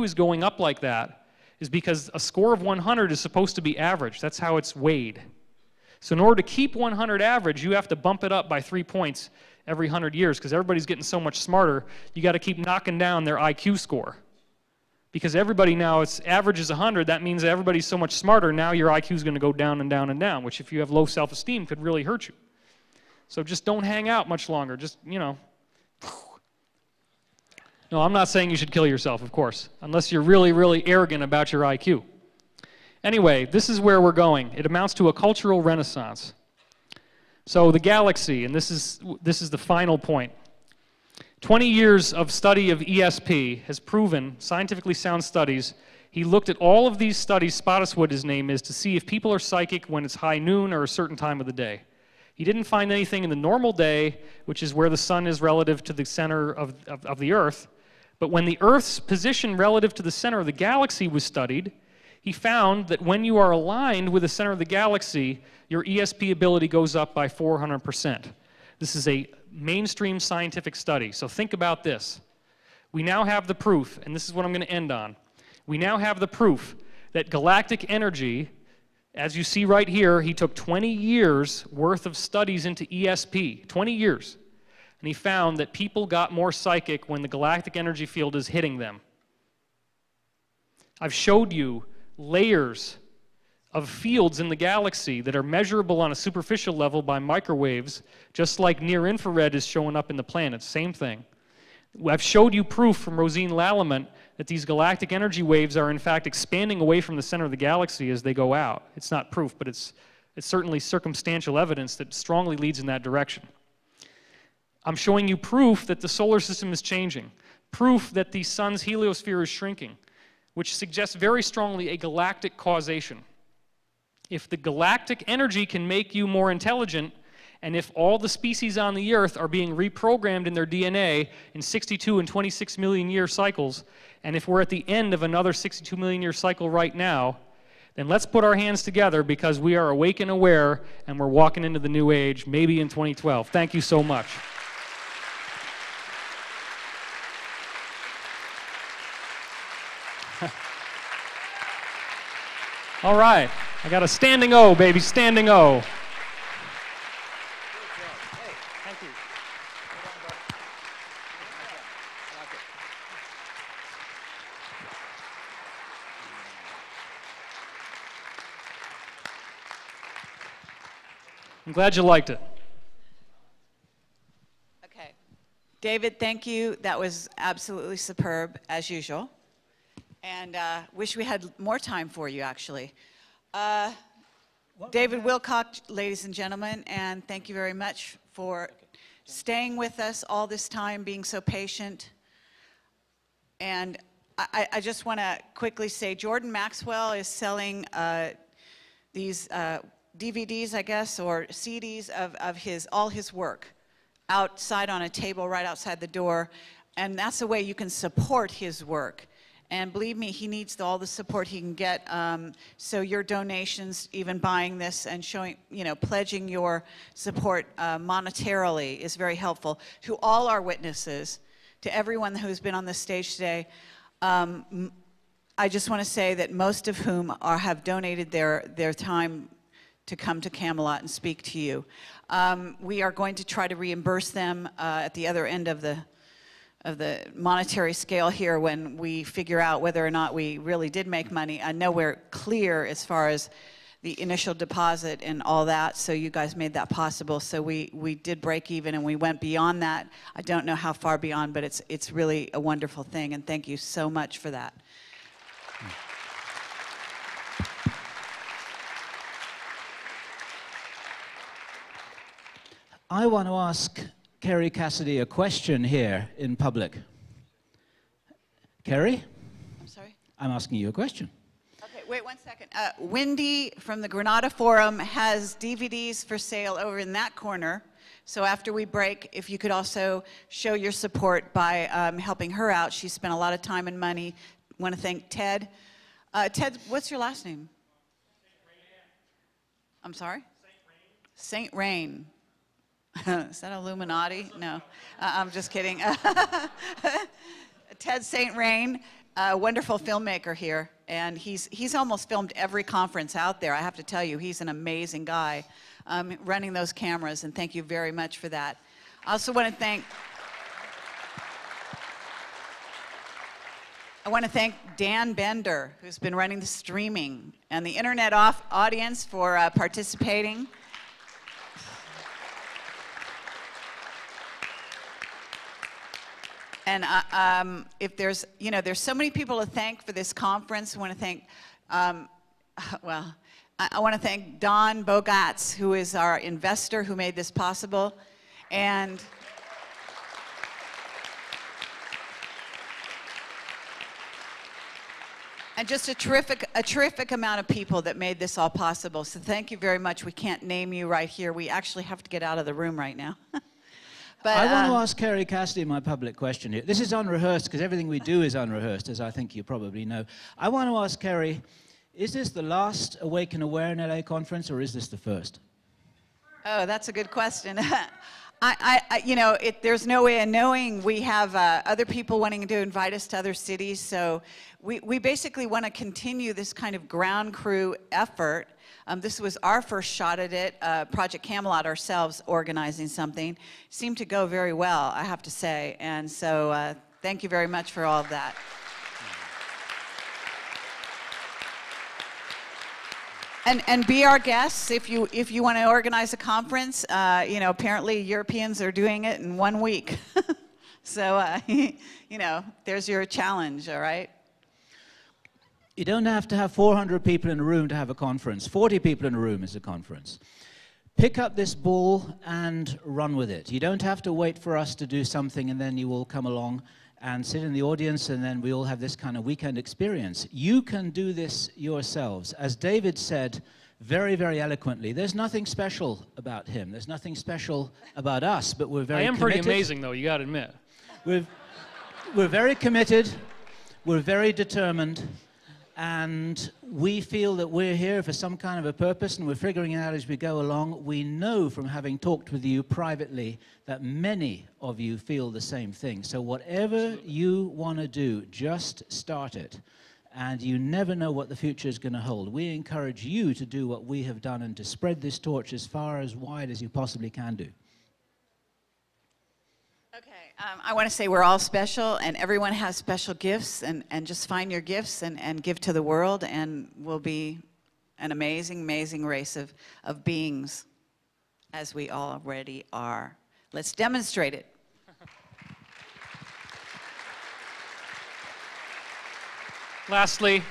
is going up like that is because a score of 100 is supposed to be average. That's how it's weighed. So in order to keep 100 average, you have to bump it up by 3 points every 100 years because everybody's getting so much smarter. You got to keep knocking down their IQ score. Because everybody now, its average is 100, that means that everybody's so much smarter, now your IQ is going to go down and down and down, which if you have low self-esteem could really hurt you. So just don't hang out much longer, just, you know. No, I'm not saying you should kill yourself, of course, unless you're really, really arrogant about your IQ. Anyway, this is where we're going. It amounts to a cultural renaissance. So the galaxy, and this is the final point. 20 years of study of ESP has proven, scientifically sound studies, he looked at all of these studies, Spottiswoode his name is, to see if people are psychic when it's high noon or a certain time of the day. He didn't find anything in the normal day, which is where the sun is relative to the center of the Earth, but when the Earth's position relative to the center of the galaxy was studied, he found that when you are aligned with the center of the galaxy, your ESP ability goes up by 400%. This is a mainstream scientific study. So think about this. We now have the proof, and this is what I'm going to end on. We now have the proof that galactic energy, as you see right here, he took 20 years worth of studies into ESP, 20 years. And he found that people got more psychic when the galactic energy field is hitting them. I've showed you layers of fields in the galaxy that are measurable on a superficial level by microwaves, just like near-infrared is showing up in the planets, same thing. I've showed you proof from Rosine Lallement that these galactic energy waves are in fact expanding away from the center of the galaxy as they go out. It's not proof, but it's certainly circumstantial evidence that strongly leads in that direction. I'm showing you proof that the solar system is changing, proof that the sun's heliosphere is shrinking, which suggests very strongly a galactic causation. If the galactic energy can make you more intelligent, and if all the species on the Earth are being reprogrammed in their DNA in 62 and 26 million year cycles, and if we're at the end of another 62 million year cycle right now, then let's put our hands together because we are awake and aware, and we're walking into the new age, maybe in 2012. Thank you so much. All right, I got a standing O, baby, standing O. Hey, thank you. I'm glad you liked it. Okay. David, thank you. That was absolutely superb, as usual. And wish we had more time for you, actually. David Wilcock, ladies and gentlemen, and thank you very much for staying with us all this time, being so patient. And I just want to quickly say Jordan Maxwell is selling these DVDs, I guess, or CDs of all his work outside on a table right outside the door. And that's the way you can support his work. And believe me, he needs all the support he can get. So your donations, even buying this and showing, you know, pledging your support monetarily is very helpful. To all our witnesses, to everyone who's been on the stage today, I just want to say that most of whom have donated their time to come to Camelot and speak to you. We are going to try to reimburse them at the other end of the monetary scale here when we figure out whether or not we really did make money. I know we're clear as far as the initial deposit and all that, so you guys made that possible. So we did break even and we went beyond that. I don't know how far beyond, but it's really a wonderful thing, and thank you so much for that. I want to ask Kerry Cassidy a question here in public. Kerry? I'm sorry? I'm asking you a question. Okay, wait 1 second. Wendy from the Granada Forum has DVDs for sale over in that corner. So after we break, if you could also show your support by helping her out. She spent a lot of time and money. I want to thank Ted. Ted, what's your last name? I'm sorry? Saint Rain. Is that Illuminati? No, I'm just kidding. Ted St. Rain, a wonderful filmmaker here, and he's almost filmed every conference out there. I have to tell you, he's an amazing guy running those cameras, and thank you very much for that. I also want to thank Dan Bender, who's been running the streaming, and the internet audience for participating. And if there's so many people to thank for this conference. I want to thank, well, I want to thank Don Bogatz, who is our investor who made this possible, and just a terrific amount of people that made this all possible. So thank you very much. We can't name you right here. We actually have to get out of the room right now. But, I want to ask Carrie Cassidy my public question here. This is unrehearsed because everything we do is unrehearsed, as I think you probably know. I want to ask Carrie, is this the last Awaken Aware in LA conference, or is this the first? Oh, that's a good question. There's no way of knowing. We have other people wanting to invite us to other cities, so we basically want to continue this kind of ground crew effort. This was our first shot at it, Project Camelot ourselves organizing something. Seemed to go very well, I have to say, and so thank you very much for all of that. And be our guests if you want to organize a conference. Apparently Europeans are doing it in 1 week. So, there's your challenge, all right? You don't have to have 400 people in a room to have a conference. 40 people in a room is a conference. Pick up this ball and run with it. You don't have to wait for us to do something and then you will come along and sit in the audience and then we all have this kind of weekend experience. You can do this yourselves. As David said very, very eloquently, there's nothing special about him. There's nothing special about us, but we're very committed. I am pretty amazing, though, you got to admit. We're very committed. We're very determined. And we feel that we're here for some kind of a purpose, and we're figuring it out as we go along. We know from having talked with you privately that many of you feel the same thing. So whatever you want to do, just start it. And you never know what the future is going to hold. We encourage you to do what we have done and to spread this torch as far as wide as you possibly can do. I want to say we're all special, and everyone has special gifts, and just find your gifts and give to the world, and we'll be an amazing, amazing race of beings, as we already are. Let's demonstrate it. Lastly,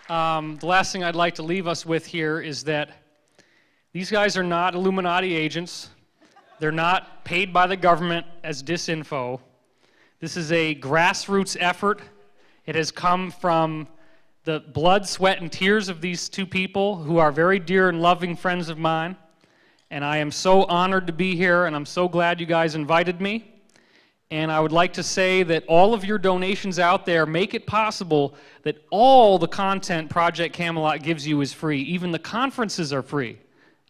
the last thing I'd like to leave us with here is that these guys are not Illuminati agents. They're not paid by the government as disinfo. This is a grassroots effort. It has come from the blood, sweat, and tears of these two people who are very dear and loving friends of mine. And I am so honored to be here, and I'm so glad you guys invited me. And I would like to say that all of your donations out there make it possible that all the content Project Camelot gives you is free. Even the conferences are free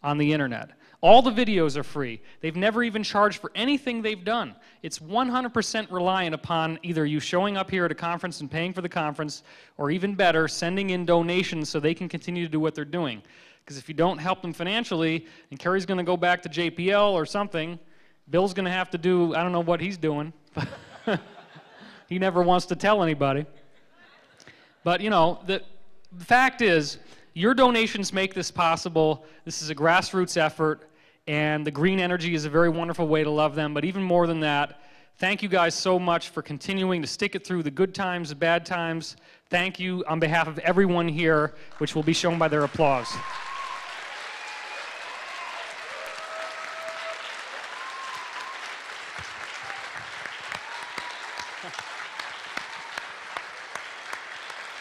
on the internet. All the videos are free. They've never even charged for anything they've done. It's 100% reliant upon either you showing up here at a conference and paying for the conference, or even better, sending in donations so they can continue to do what they're doing. Because if you don't help them financially, and Kerry's going to go back to JPL or something, Bill's going to have to do, I don't know what he's doing. He never wants to tell anybody. But, the fact is, your donations make this possible. This is a grassroots effort, and the green energy is a very wonderful way to love them. But even more than that, thank you guys so much for continuing to stick it through the good times, the bad times. Thank you on behalf of everyone here, which will be shown by their applause.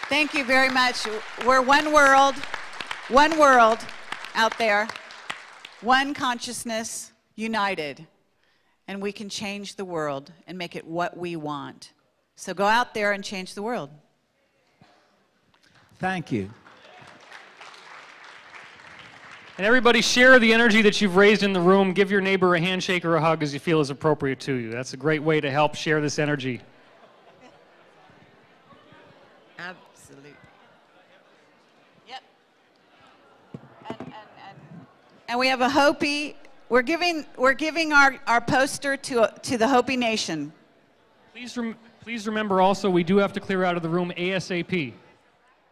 Thank you very much. We're one world out there, one consciousness, united, and we can change the world and make it what we want. So go out there and change the world. Thank you. And everybody share the energy that you've raised in the room. Give your neighbor a handshake or a hug as you feel is appropriate to you. That's a great way to help share this energy. Absolutely. Yep. And we have a Hopi. We're giving our poster to the Hopi Nation. Please remember also we do have to clear out of the room ASAP.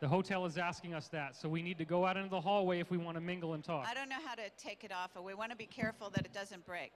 The hotel is asking us that, so we need to go out into the hallway if we want to mingle and talk. I don't know how to take it off, but we want to be careful that it doesn't break.